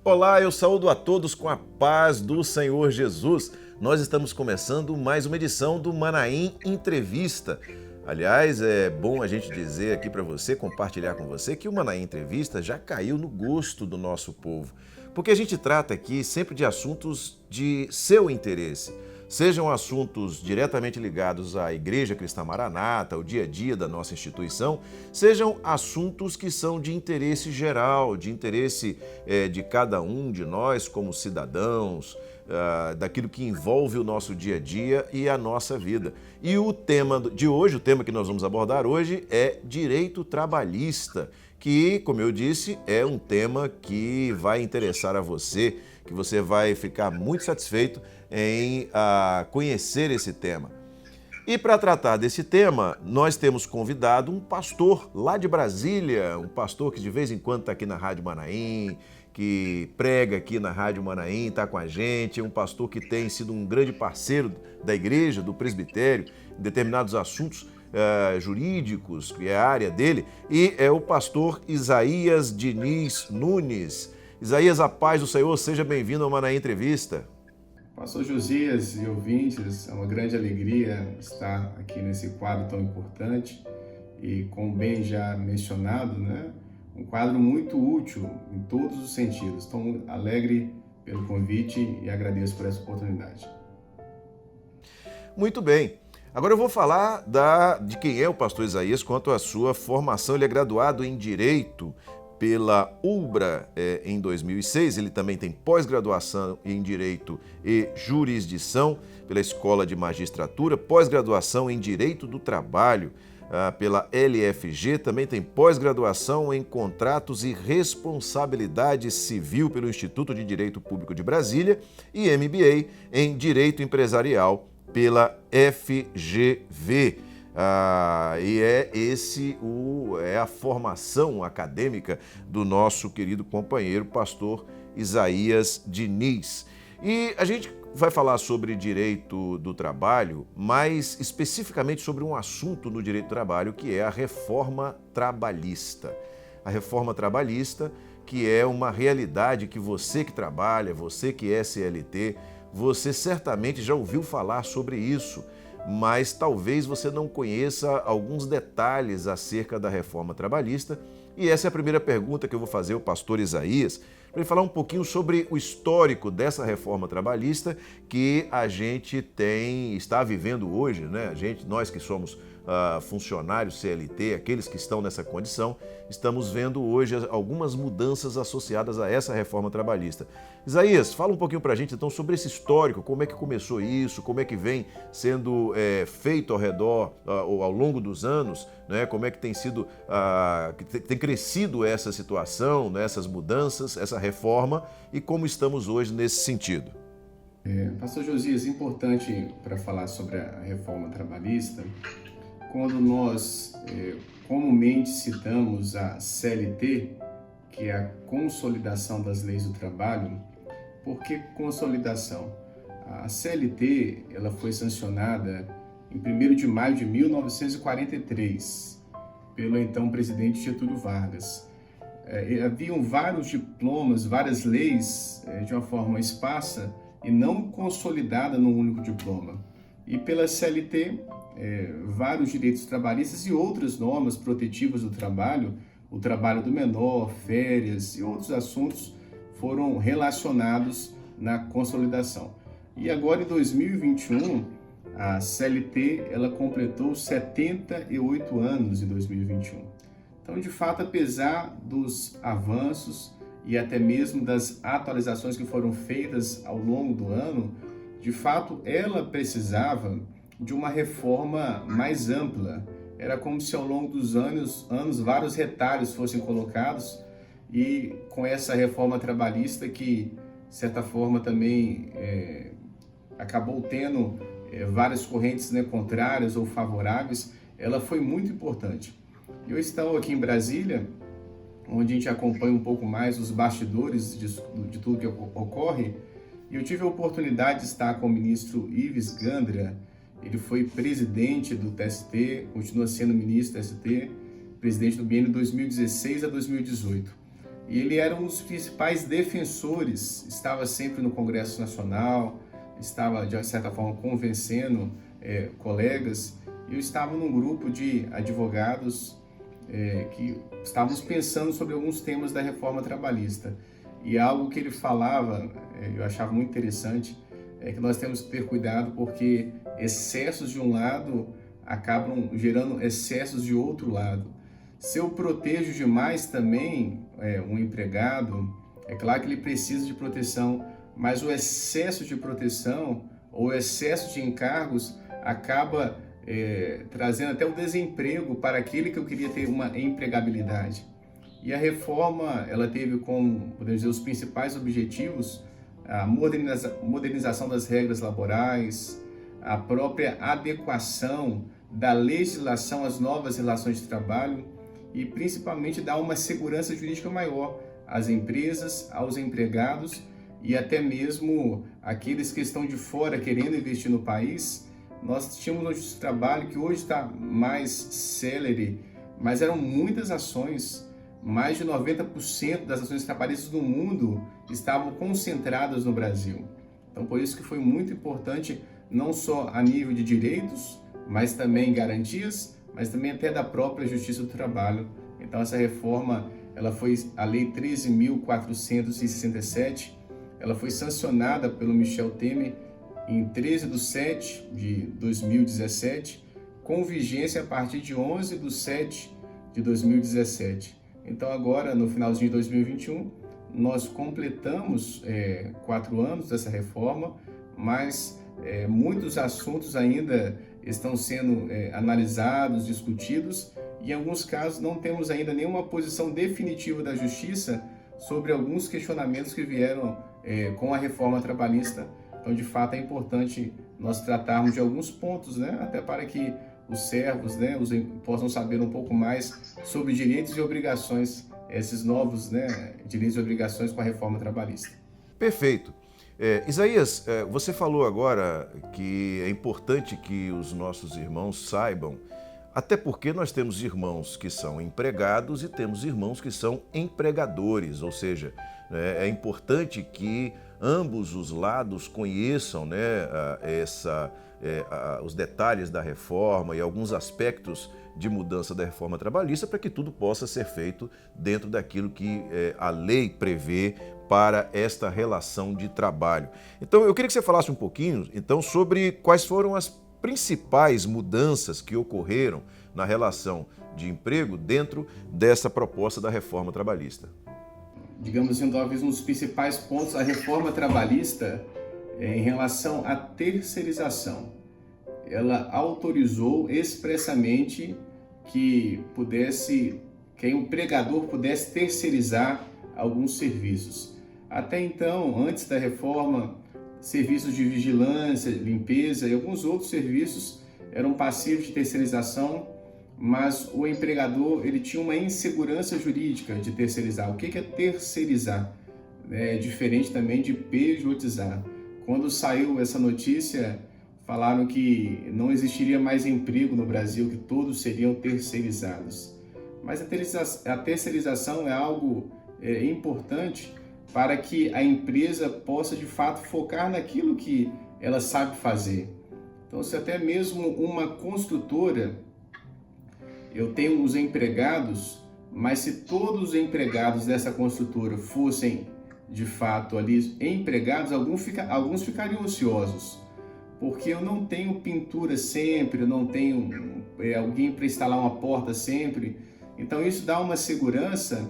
Olá, eu saúdo a todos com a paz do Senhor Jesus. Nós estamos começando mais uma edição do Manaim Entrevista. Aliás, é bom a gente dizer aqui para você, compartilhar com você, que o Manaim Entrevista já caiu no gosto do nosso povo. Porque a gente trata aqui sempre de assuntos de seu interesse. Sejam assuntos diretamente ligados à Igreja Cristã Maranata, ao dia a dia da nossa instituição, sejam assuntos que são de interesse geral, de interesse de cada um de nós como cidadãos, daquilo que envolve o nosso dia a dia e a nossa vida. E o tema de hoje, o tema que nós vamos abordar hoje é direito trabalhista, que, como eu disse, é um tema que vai interessar a você, que você vai ficar muito satisfeito em conhecer esse tema. E para tratar desse tema, nós temos convidado um pastor lá de Brasília, um pastor que de vez em quando está aqui na Rádio Manaim, que prega aqui na Rádio Manaim, está com a gente, é um pastor que tem sido um grande parceiro da igreja, do presbitério, em determinados assuntos jurídicos, que é a área dele, e é o pastor Isaías Diniz Nunes. Isaías, a paz do Senhor, seja bem-vindo ao Manaim Entrevista. Pastor Josias e ouvintes, é uma grande alegria estar aqui nesse quadro tão importante e, como bem já mencionado, um quadro muito útil em todos os sentidos. Estou alegre pelo convite e agradeço por essa oportunidade. Muito bem. Agora eu vou falar de quem é o pastor Isaías quanto à sua formação. Ele é graduado em Direito pela UBRA em 2006, ele também tem pós-graduação em Direito e Jurisdição pela Escola de Magistratura, pós-graduação em Direito do Trabalho pela LFG, também tem pós-graduação em Contratos e Responsabilidade Civil pelo Instituto de Direito Público de Brasília e MBA em Direito Empresarial pela FGV. E é a formação acadêmica do nosso querido companheiro, pastor Isaías Diniz. E a gente vai falar sobre direito do trabalho, mais especificamente sobre um assunto no direito do trabalho, que é a reforma trabalhista. A reforma trabalhista, que é uma realidade que você que trabalha, você que é CLT, você certamente já ouviu falar sobre isso, mas talvez você não conheça alguns detalhes acerca da reforma trabalhista. E essa é a primeira pergunta que eu vou fazer ao pastor Isaías, para ele falar um pouquinho sobre o histórico dessa reforma trabalhista que a gente está vivendo hoje, né? Nós que somos funcionários CLT, aqueles que estão nessa condição, estamos vendo hoje algumas mudanças associadas a essa reforma trabalhista. Isaías, fala um pouquinho para a gente então sobre esse histórico, como é que começou isso, como é que vem sendo feito ao redor, ao longo dos anos, né? Como é que tem sido, tem crescido essa situação, né? Essas mudanças, essa reforma e como estamos hoje nesse sentido. Pastor Josias, importante para falar sobre a reforma trabalhista, quando nós comumente citamos a CLT, que é a Consolidação das Leis do Trabalho. Por que consolidação? A CLT ela foi sancionada em 1º de maio de 1943 pelo então presidente Getúlio Vargas. Haviam vários diplomas, várias leis de uma forma esparsa e não consolidada num único diploma. E pela CLT, vários direitos trabalhistas e outras normas protetivas do trabalho, o trabalho do menor, férias e outros assuntos foram relacionados na consolidação. E agora em 2021, a CLT ela completou 78 anos em 2021. Então, de fato, apesar dos avanços e até mesmo das atualizações que foram feitas ao longo do ano, de fato, ela precisava de uma reforma mais ampla. Era como se ao longo dos anos vários retalhos fossem colocados e com essa reforma trabalhista que, de certa forma, também acabou tendo várias correntes contrárias ou favoráveis, ela foi muito importante. Eu estou aqui em Brasília, onde a gente acompanha um pouco mais os bastidores de tudo que ocorre, e eu tive a oportunidade de estar com o ministro Ives Gandra. Ele foi presidente do TST, continua sendo ministro do TST, presidente do biênio 2016 a 2018. e ele era um dos principais defensores, estava sempre no Congresso Nacional, estava de certa forma convencendo colegas. Eu estava num grupo de advogados que estávamos pensando sobre alguns temas da reforma trabalhista, e algo que ele falava, eu achava muito interessante, é que nós temos que ter cuidado porque excessos de um lado acabam gerando excessos de outro lado. Se eu protejo demais também um empregado, é claro que ele precisa de proteção, mas o excesso de proteção ou o excesso de encargos acaba trazendo até o desemprego para aquele que eu queria ter uma empregabilidade. E a reforma, ela teve como, podemos dizer, os principais objetivos a modernização das regras laborais, a própria adequação da legislação às novas relações de trabalho e principalmente dar uma segurança jurídica maior às empresas, aos empregados e até mesmo aqueles que estão de fora querendo investir no país. Nós tínhamos um justiça do trabalho que hoje está mais célere, mas eram muitas ações. Mais de 90% das ações trabalhistas do mundo estavam concentradas no Brasil. Então, por isso que foi muito importante, não só a nível de direitos, mas também garantias, mas também até da própria Justiça do Trabalho. Então, essa reforma, ela foi a Lei 13.467, ela foi sancionada pelo Michel Temer em 13/7/2017, com vigência a partir de 11/7/2017. Então agora, no finalzinho de 2021, nós completamos 4 anos dessa reforma, mas muitos assuntos ainda estão sendo analisados, discutidos, e em alguns casos não temos ainda nenhuma posição definitiva da Justiça sobre alguns questionamentos que vieram com a reforma trabalhista. Então, de fato, é importante nós tratarmos de alguns pontos, né, até para que os servos, né, possam saber um pouco mais sobre direitos e obrigações, esses novos, né, direitos e obrigações com a reforma trabalhista. Perfeito. Isaías, você falou agora que é importante que os nossos irmãos saibam, até porque nós temos irmãos que são empregados e temos irmãos que são empregadores, ou seja, é importante que ambos os lados conheçam, né, os detalhes da reforma e alguns aspectos de mudança da reforma trabalhista para que tudo possa ser feito dentro daquilo que a lei prevê para esta relação de trabalho. Então, eu queria que você falasse um pouquinho então, sobre quais foram as principais mudanças que ocorreram na relação de emprego dentro dessa proposta da reforma trabalhista. Digamos assim, talvez um dos principais pontos da reforma trabalhista em relação à terceirização. Ela autorizou expressamente que o empregador pudesse terceirizar alguns serviços. Até então, antes da reforma, serviços de vigilância, limpeza e alguns outros serviços eram passivos de terceirização, mas o empregador ele tinha uma insegurança jurídica de terceirizar. O que é terceirizar? É diferente também de pejotizar. Quando saiu essa notícia, falaram que não existiria mais emprego no Brasil, que todos seriam terceirizados. Mas a terceirização é algo importante para que a empresa possa, de fato, focar naquilo que ela sabe fazer. Então, se até mesmo uma construtora, eu tenho os empregados, mas se todos os empregados dessa construtora fossem, de fato, ali empregados, alguns ficariam ociosos, porque eu não tenho pintura sempre, eu não tenho alguém para instalar uma porta sempre. Então, isso dá uma segurança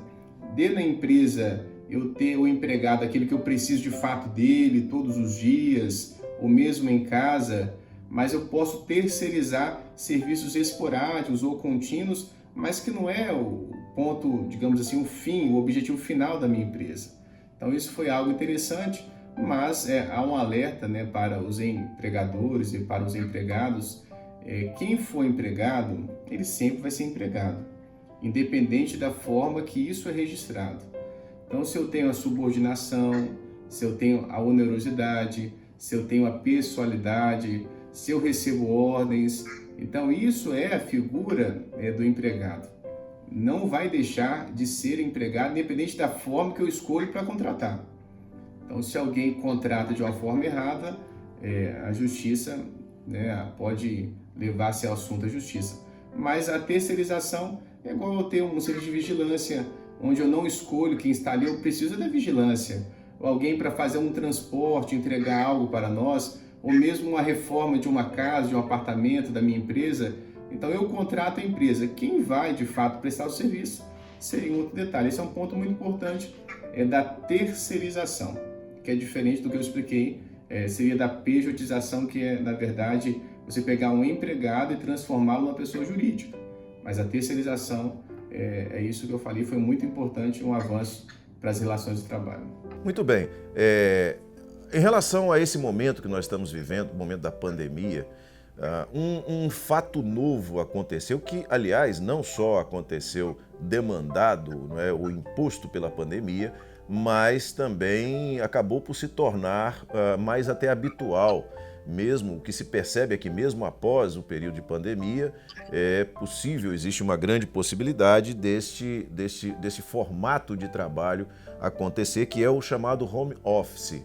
dentro da empresa, eu ter o empregado, aquele que eu preciso de fato dele todos os dias, ou mesmo em casa, mas eu posso terceirizar serviços esporádicos ou contínuos, mas que não é o ponto, digamos assim, o fim, o objetivo final da minha empresa. Então isso foi algo interessante, mas há um alerta, né, para os empregadores e para os empregados. Quem for empregado, ele sempre vai ser empregado, independente da forma que isso é registrado. Então, se eu tenho a subordinação, se eu tenho a onerosidade, se eu tenho a pessoalidade, se eu recebo ordens, então isso é a figura do empregado. não vai deixar de ser empregado, independente da forma que eu escolho para contratar. Então, se alguém contrata de uma forma errada, a justiça, né, pode levar-se ao assunto à justiça. Mas a terceirização é igual eu ter um serviço de vigilância, onde eu não escolho quem está ali, eu preciso da vigilância. Ou alguém para fazer um transporte, entregar algo para nós, ou mesmo uma reforma de uma casa, de um apartamento da minha empresa. Então eu contrato a empresa. Quem vai de fato prestar o serviço seria um outro detalhe. Esse é um ponto muito importante, da terceirização, que é diferente do que eu expliquei, seria da pejotização, que é, na verdade, você pegar um empregado e transformá-lo numa pessoa jurídica. Mas a terceirização, é isso que eu falei, foi muito importante, um avanço para as relações de trabalho. Muito bem. Em relação a esse momento que nós estamos vivendo, o momento da pandemia, um fato novo aconteceu que, aliás, não só aconteceu demandado, não é, ou imposto pela pandemia, mas também acabou por se tornar mais até habitual. Mesmo o que se percebe é que mesmo após o período de pandemia, é possível, existe uma grande possibilidade desse formato de trabalho acontecer, que é o chamado home office.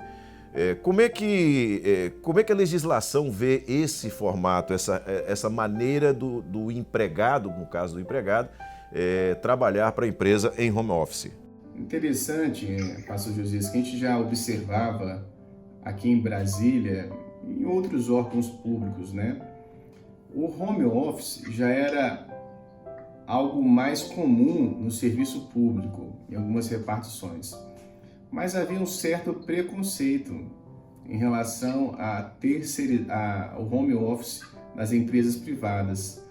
Como é que a legislação vê esse formato, essa maneira do empregado, no caso do empregado, trabalhar para a empresa em home office? Interessante, pastor Josias, que a gente já observava aqui em Brasília e em outros órgãos públicos, né? O home office já era algo mais comum no serviço público, em algumas repartições. Mas havia um certo preconceito em relação ao home office nas empresas privadas.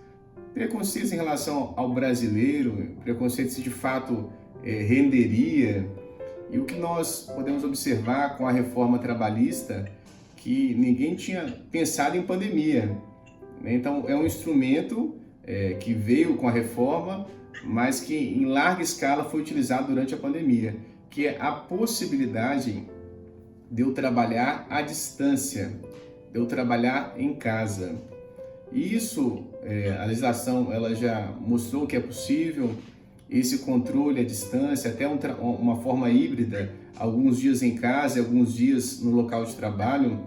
Preconceitos em relação ao brasileiro, preconceito se de fato renderia. E o que nós podemos observar com a reforma trabalhista, que ninguém tinha pensado em pandemia. Então, é um instrumento que veio com a reforma, mas que em larga escala foi utilizado durante a pandemia, que é a possibilidade de eu trabalhar à distância, de eu trabalhar em casa. E isso, a legislação ela já mostrou que é possível, esse controle à distância, até uma forma híbrida, alguns dias em casa e alguns dias no local de trabalho.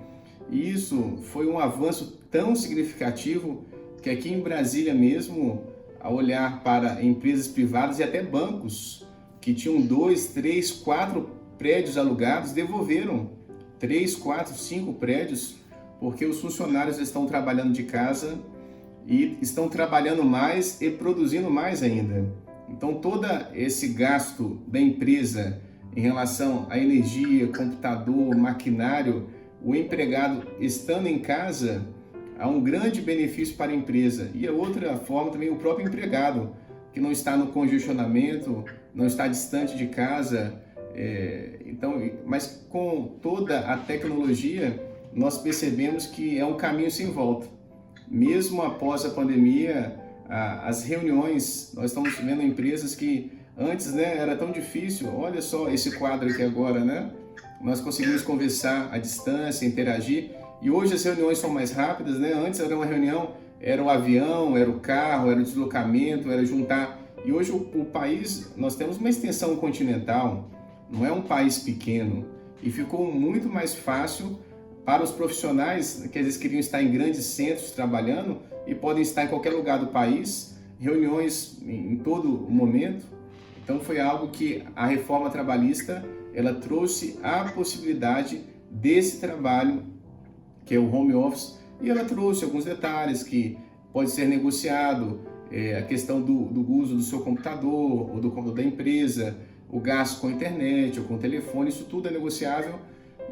E isso foi um avanço tão significativo que aqui em Brasília mesmo, ao olhar para empresas privadas e até bancos que tinham 2, 3, 4 prédios alugados, devolveram 3, 4, 5 prédios, porque os funcionários estão trabalhando de casa e estão trabalhando mais e produzindo mais ainda. Então, todo esse gasto da empresa em relação à energia, computador, maquinário, o empregado estando em casa, há um grande benefício para a empresa. E a outra forma também, o próprio empregado, que não está no congestionamento, não está distante de casa. Mas com toda a tecnologia, nós percebemos que é um caminho sem volta. Mesmo após a pandemia, as reuniões, nós estamos vendo empresas que antes, né, era tão difícil. Olha só esse quadro aqui agora, né? Nós conseguimos conversar à distância, interagir, e hoje as reuniões são mais rápidas, né? Antes era uma reunião, era o avião, era o carro, era o deslocamento, era juntar. E hoje o país, nós temos uma extensão continental, não é um país pequeno, e ficou muito mais fácil para os profissionais que às vezes queriam estar em grandes centros trabalhando e podem estar em qualquer lugar do país, reuniões em todo momento. Então foi algo que a reforma trabalhista ela trouxe a possibilidade desse trabalho, que é o home office, e ela trouxe alguns detalhes que pode ser negociado, a questão do uso do seu computador ou do computador da empresa, o gasto com a internet ou com o telefone, isso tudo é negociável.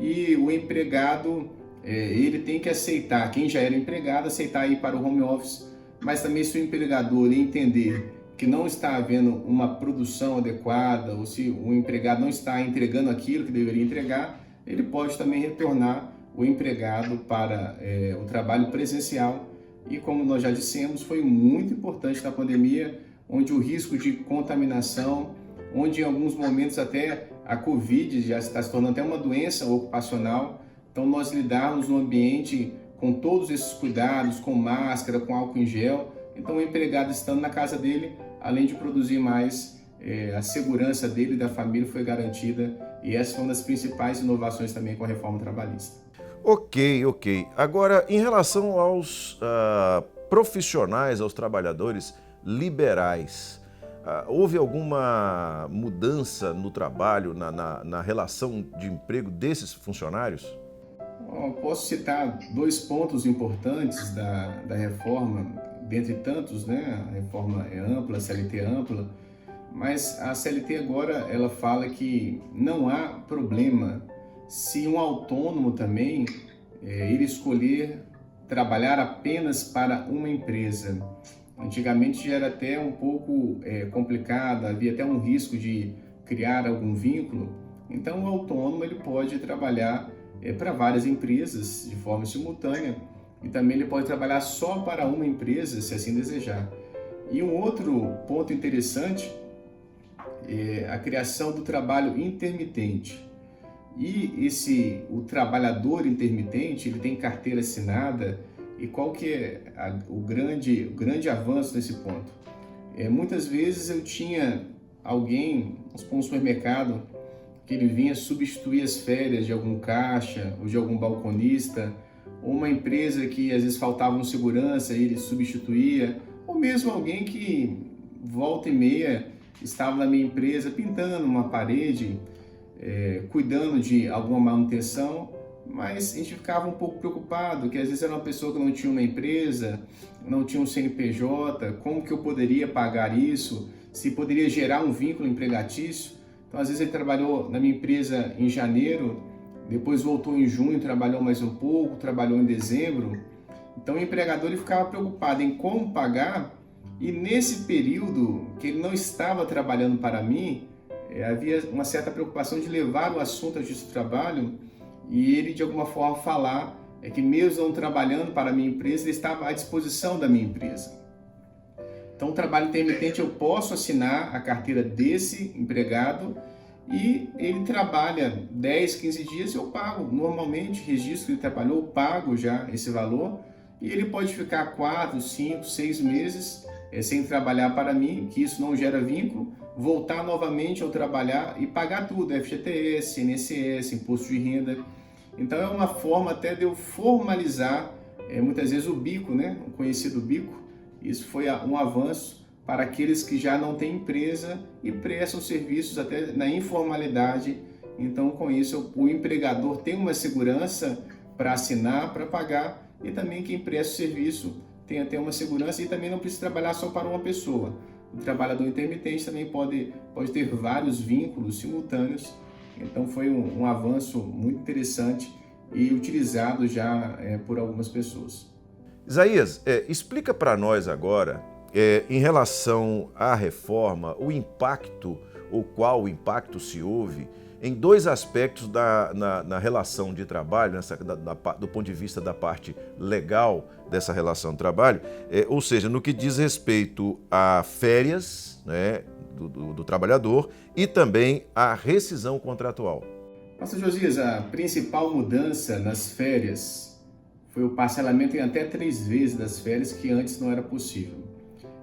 E o empregado, ele tem que aceitar, quem já era empregado, aceitar ir para o home office, mas também se o empregador entender que não está havendo uma produção adequada, ou se o empregado não está entregando aquilo que deveria entregar, ele pode também retornar o empregado para o trabalho presencial. E como nós já dissemos, foi muito importante na pandemia, onde o risco de contaminação, onde em alguns momentos até a Covid já está se tornando até uma doença ocupacional. Então nós lidarmos no ambiente com todos esses cuidados, com máscara, com álcool em gel. Então o empregado estando na casa dele, além de produzir mais, a segurança dele e da família foi garantida, e essa foi uma das principais inovações também com a reforma trabalhista. Ok. Agora, em relação aos profissionais, aos trabalhadores liberais, houve alguma mudança no trabalho, na relação de emprego desses funcionários? Posso citar dois pontos importantes da reforma, dentre tantos, né? A reforma é ampla, a CLT é ampla, mas a CLT agora ela fala que não há problema se um autônomo também ele escolher trabalhar apenas para uma empresa. Antigamente já era até um pouco complicado, havia até um risco de criar algum vínculo. Então o autônomo ele pode trabalhar para várias empresas de forma simultânea, e também ele pode trabalhar só para uma empresa, se assim desejar. E um outro ponto interessante é a criação do trabalho intermitente. E o trabalhador intermitente, ele tem carteira assinada, e qual que é o grande avanço nesse ponto? Muitas vezes eu tinha alguém, um supermercado, que ele vinha substituir as férias de algum caixa ou de algum balconista, ou uma empresa que às vezes faltava um segurança e ele substituía, ou mesmo alguém que volta e meia estava na minha empresa pintando uma parede, cuidando de alguma manutenção, mas a gente ficava um pouco preocupado, que às vezes era uma pessoa que não tinha uma empresa, não tinha um CNPJ, como que eu poderia pagar isso, se poderia gerar um vínculo empregatício. Então, às vezes ele trabalhou na minha empresa em janeiro, depois voltou em junho, trabalhou mais um pouco, trabalhou em dezembro. Então o empregador ele ficava preocupado em como pagar, e nesse período que ele não estava trabalhando para mim, havia uma certa preocupação de levar o assunto ao Justiça do Trabalho e ele de alguma forma falar que mesmo não trabalhando para a minha empresa, ele estava à disposição da minha empresa. Então, o trabalho intermitente eu posso assinar a carteira desse empregado e ele trabalha 10, 15 dias e eu pago. Normalmente, registro que ele trabalhou, eu pago já esse valor, e ele pode ficar 4, 5, 6 meses sem trabalhar para mim, que isso não gera vínculo, voltar novamente ao trabalhar e pagar tudo, FGTS, INSS, Imposto de Renda. Então é uma forma até de eu formalizar muitas vezes o bico, né? O conhecido bico. Isso foi um avanço para aqueles que já não têm empresa e prestam serviços até na informalidade. Então, com isso, o empregador tem uma segurança para assinar, para pagar, e também quem presta o serviço tem até uma segurança e também não precisa trabalhar só para uma pessoa. O trabalhador intermitente também pode ter vários vínculos simultâneos. Então, foi um avanço muito interessante e utilizado já por algumas pessoas. Isaías, explica para nós agora, em relação à reforma, o impacto, ou qual impacto se houve, em dois aspectos na relação de trabalho, do ponto de vista da parte legal dessa relação de trabalho, ou seja, no que diz respeito a férias, né, do trabalhador, e também a rescisão contratual. Pastor Josias, a principal mudança nas férias foi o parcelamento em até 3 vezes das férias, que antes não era possível.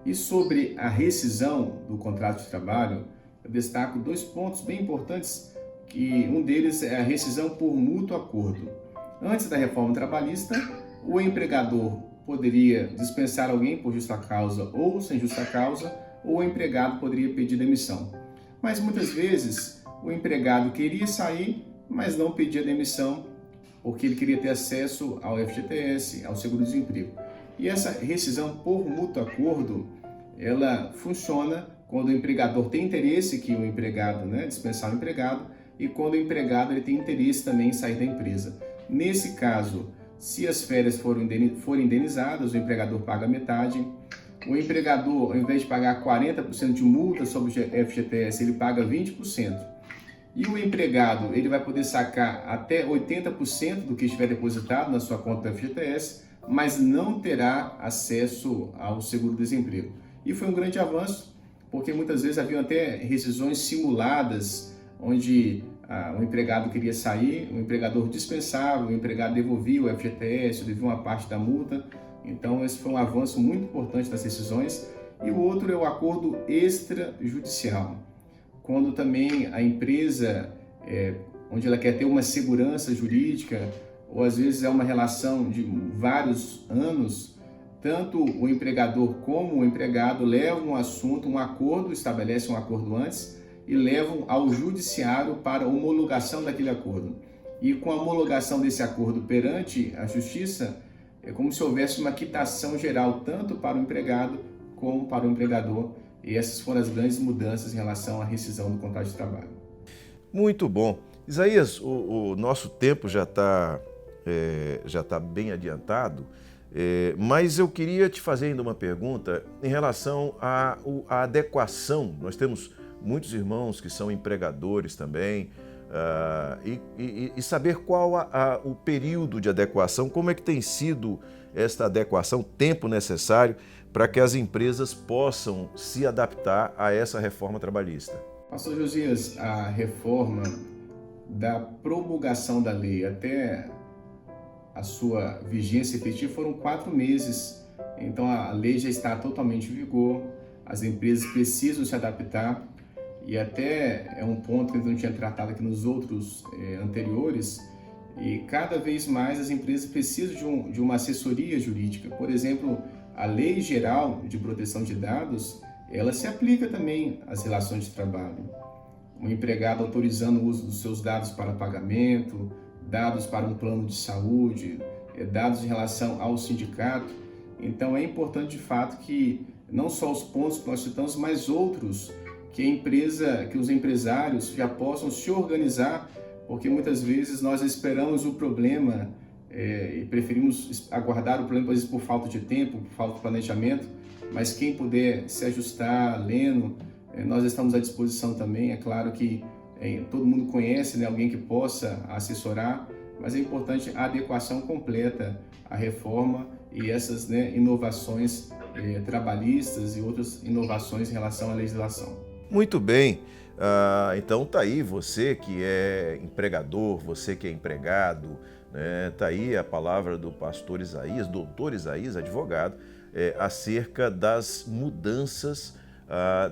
E sobre a rescisão do contrato de trabalho, eu destaco 2 pontos bem importantes, que um deles é a rescisão por mútuo acordo. Antes da reforma trabalhista, o empregador poderia dispensar alguém por justa causa ou sem justa causa, ou o empregado poderia pedir demissão. Mas muitas vezes o empregado queria sair, mas não pedia demissão, porque ele queria ter acesso ao FGTS, ao seguro-desemprego. E essa rescisão por mútuo acordo, ela funciona quando o empregador tem interesse que o empregado, dispensar o empregado, e quando o empregado ele tem interesse também em sair da empresa. Nesse caso, se as férias forem indenizadas, o empregador paga metade. O empregador, ao invés de pagar 40% de multa sobre o FGTS, ele paga 20%. E o empregado ele vai poder sacar até 80% do que estiver depositado na sua conta do FGTS, mas não terá acesso ao seguro-desemprego. E foi um grande avanço, porque muitas vezes haviam até rescisões simuladas, onde o empregado queria sair, o empregador dispensava, o empregado devolvia o FGTS, devolvia uma parte da multa. Então esse foi um avanço muito importante nas rescisões, E o outro é o acordo extrajudicial, quando também a empresa, onde ela quer ter uma segurança jurídica, ou às vezes é uma relação de vários anos, tanto o empregador como o empregado levam um assunto, um acordo, estabelecem um acordo antes e levam ao judiciário para homologação daquele acordo. E com a homologação desse acordo perante a justiça, é como se houvesse uma quitação geral, tanto para o empregado como para o empregador. E essas foram as grandes mudanças em relação à rescisão do contrato de trabalho. Muito bom. Isaías, o nosso tempo já está bem adiantado, mas eu queria te fazer ainda uma pergunta em relação à adequação. Nós temos muitos irmãos que são empregadores também, e saber qual o período de adequação, como é que tem sido esta adequação, o tempo necessário para que as empresas possam se adaptar a essa reforma trabalhista. Pastor Josias, a reforma da promulgação da lei até a sua vigência efetiva foram 4 meses, então a lei já está totalmente em vigor, as empresas precisam se adaptar e até é um ponto que eu não tinha tratado aqui nos outros anteriores, e cada vez mais as empresas precisam de uma assessoria jurídica. Por exemplo, a Lei Geral de Proteção de Dados, ela se aplica também às relações de trabalho. Um empregado autorizando o uso dos seus dados para pagamento, dados para um plano de saúde, dados em relação ao sindicato. Então é importante de fato que não só os pontos que nós citamos, mas outros que os empresários já possam se organizar, porque muitas vezes nós esperamos o problema e preferimos aguardar o problema, às vezes por falta de tempo, por falta de planejamento, mas quem puder se ajustar, lendo, nós estamos à disposição também. É claro que todo mundo conhece, né, alguém que possa assessorar, mas é importante a adequação completa à reforma e essas, né, inovações trabalhistas e outras inovações em relação à legislação. Muito bem, então tá aí você que é empregador, você que é empregado, né? Tá aí a palavra do pastor Isaías, doutor Isaías, advogado, acerca das mudanças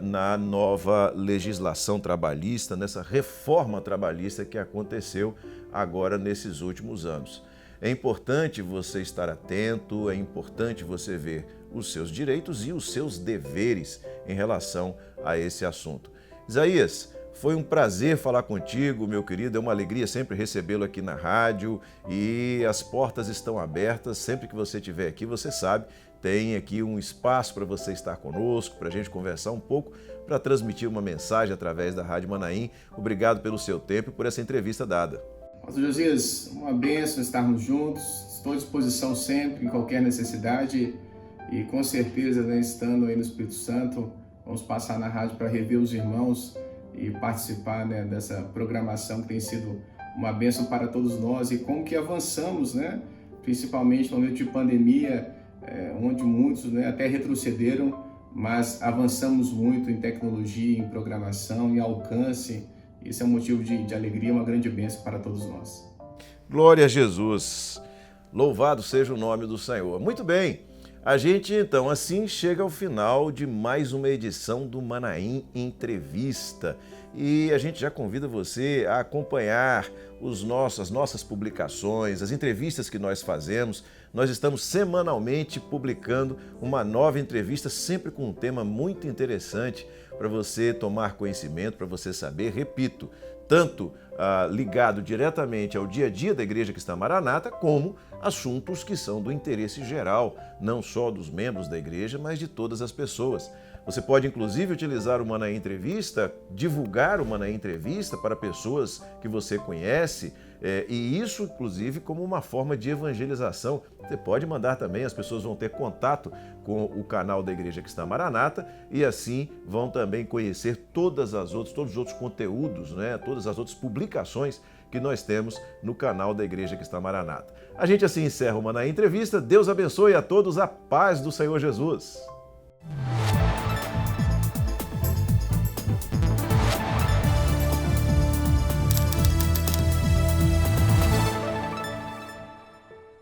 na nova legislação trabalhista, nessa reforma trabalhista que aconteceu agora nesses últimos anos. É importante você estar atento, é importante você ver os seus direitos e os seus deveres em relação a esse assunto. Isaías, foi um prazer falar contigo, meu querido, é uma alegria sempre recebê-lo aqui na rádio e as portas estão abertas, sempre que você estiver aqui, você sabe, tem aqui um espaço para você estar conosco, para a gente conversar um pouco, para transmitir uma mensagem através da Rádio Manaim. Obrigado pelo seu tempo e por essa entrevista dada. Pastor Josias, uma bênção estarmos juntos, estou à disposição sempre, em qualquer necessidade, e com certeza, né, estando aí no Espírito Santo, vamos passar na rádio para rever os irmãos e participar, né, dessa programação que tem sido uma bênção para todos nós, e como que avançamos, né, principalmente no momento de pandemia, onde muitos, né, até retrocederam, mas avançamos muito em tecnologia, em programação, em alcance. Isso é um motivo de alegria, uma grande bênção para todos nós. Glória a Jesus! Louvado seja o nome do Senhor. Muito bem, a gente então assim chega ao final de mais uma edição do Manaim Entrevista. E a gente já convida você a acompanhar as nossas publicações, as entrevistas que nós fazemos. Nós estamos semanalmente publicando uma nova entrevista, sempre com um tema muito interessante para você tomar conhecimento, para você saber, repito, tanto ligado diretamente ao dia a dia da Igreja Cristã Maranata, como assuntos que são do interesse geral, não só dos membros da igreja, mas de todas as pessoas. Você pode, inclusive, utilizar o Manaim Entrevista, divulgar o Manaim Entrevista para pessoas que você conhece, e isso, inclusive, como uma forma de evangelização. Você pode mandar também, as pessoas vão ter contato com o canal da Igreja Cristã Maranata e assim vão também conhecer todos os outros conteúdos, né? Todas as outras publicações que nós temos no canal da Igreja Cristã Maranata. A gente assim encerra o Manaim Entrevista. Deus abençoe a todos, a paz do Senhor Jesus.